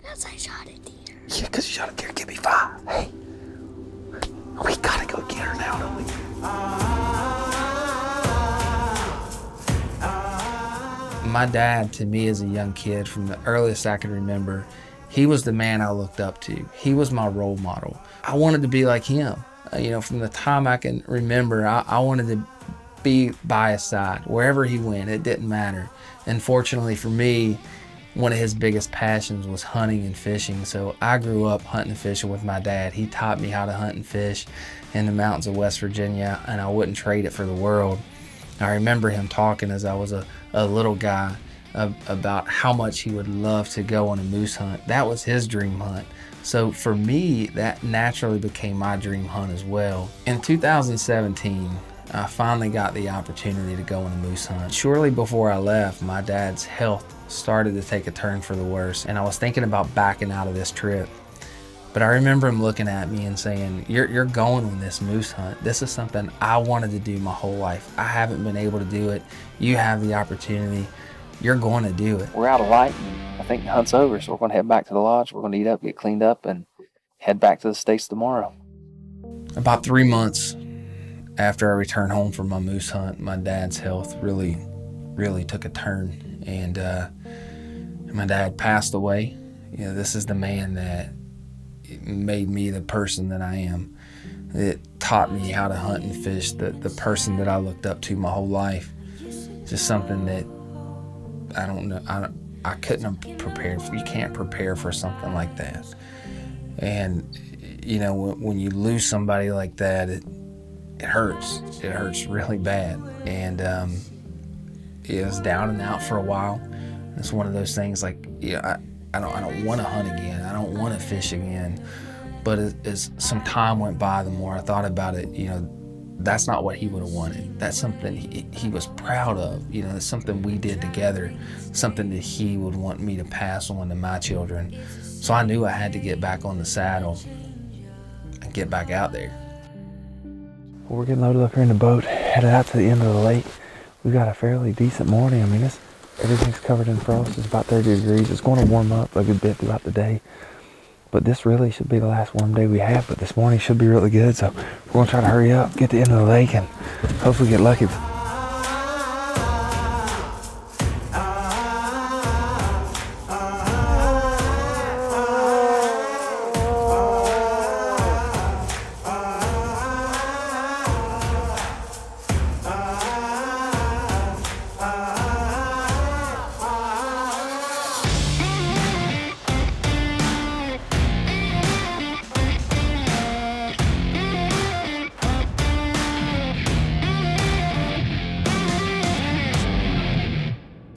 Because I shot a deer. Yeah, because you shot a deer. Give me 5. Hey, we gotta go get her now, don't we? My dad, to me as a young kid, from the earliest I can remember, he was the man I looked up to. He was my role model. I wanted to be like him. You know, from the time I can remember, I wanted to be by his side. Wherever he went, it didn't matter. And fortunately for me, one of his biggest passions was hunting and fishing. So I grew up hunting and fishing with my dad. He taught me how to hunt and fish in the mountains of West Virginia, and I wouldn't trade it for the world. I remember him talking as I was a little guy about how much he would love to go on a moose hunt. That was his dream hunt. So for me, that naturally became my dream hunt as well. In 2017, I finally got the opportunity to go on a moose hunt. Shortly before I left, my dad's health started to take a turn for the worse, and I was thinking about backing out of this trip. But I remember him looking at me and saying, you're going on this moose hunt. This is something I wanted to do my whole life. I haven't been able to do it. You have the opportunity. You're going to do it. We're out of light, and I think the hunt's over, so we're going to head back to the lodge. We're going to eat up, get cleaned up, and head back to the States tomorrow. About 3 months after I returned home from my moose hunt, my dad's health really took a turn, and my dad passed away. You know, this is the man that made me the person that I am. It taught me how to hunt and fish, the person that I looked up to my whole life. Just something that I don't know, I couldn't have prepared for. You can't prepare for something like that. And you know, when you lose somebody like that, it hurts. It hurts really bad. And it was down and out for a while. It's one of those things like, yeah, I don't want to hunt again. I don't want to fish again. But as some time went by, the more I thought about it, you know, that's not what he would have wanted. That's something he was proud of. You know, it's something we did together, something that he would want me to pass on to my children. So I knew I had to get back on the saddle and get back out there. Well, we're getting loaded up here in the boat, headed out to the end of the lake. We've got a fairly decent morning. I mean, everything's covered in frost. It's about 30 degrees. It's going to warm up a good bit throughout the day. But this really should be the last warm day we have. But this morning should be really good. So we're going to try to hurry up, get to the end of the lake, and hopefully get lucky.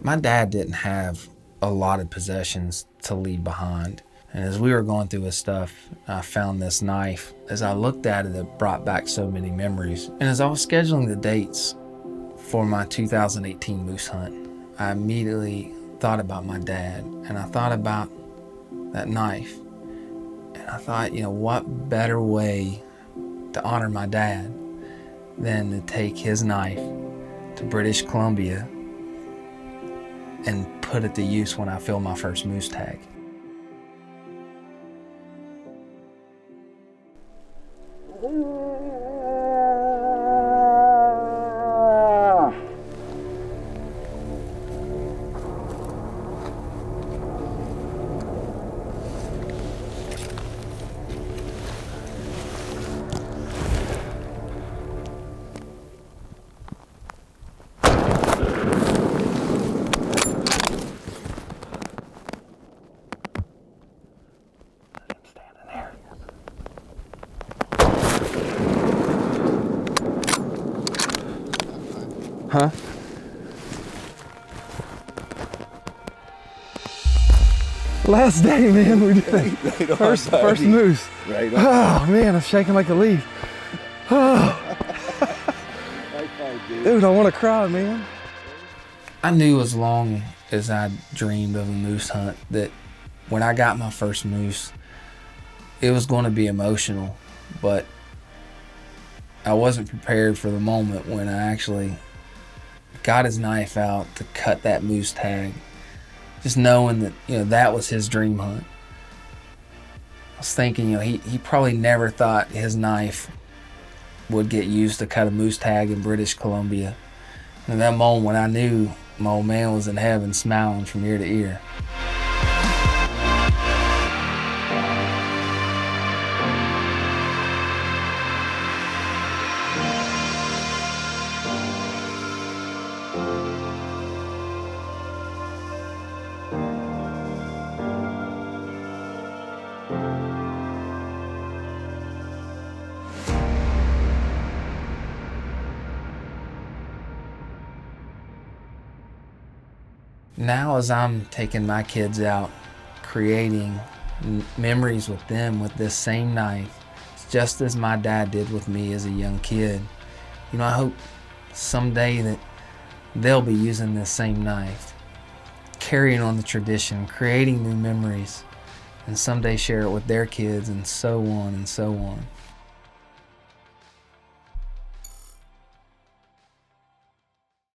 My dad didn't have a lot of possessions to leave behind. And as we were going through his stuff, I found this knife. As I looked at it, it brought back so many memories. And as I was scheduling the dates for my 2018 moose hunt, I immediately thought about my dad, and I thought about that knife. And I thought, you know, what better way to honor my dad than to take his knife to British Columbia and put it to use when I fill my first moose tag. Huh? Last day, man, we did it. First moose. Right. Oh man, I'm shaking like a leaf. Oh. Dude, I want to cry, man. I knew as long as I dreamed of a moose hunt that when I got my first moose, it was going to be emotional, but I wasn't prepared for the moment when I actually got his knife out to cut that moose tag, just knowing that, you know, that was his dream hunt. was thinking, he probably never thought his knife would get used to cut a moose tag in British Columbia. And at that moment, I knew my old man was in heaven, smiling from ear to ear. Now, as I'm taking my kids out, creating memories with them with this same knife, just as my dad did with me as a young kid, I hope someday that they'll be using this same knife, carrying on the tradition, creating new memories, and someday share it with their kids, and so on and so on.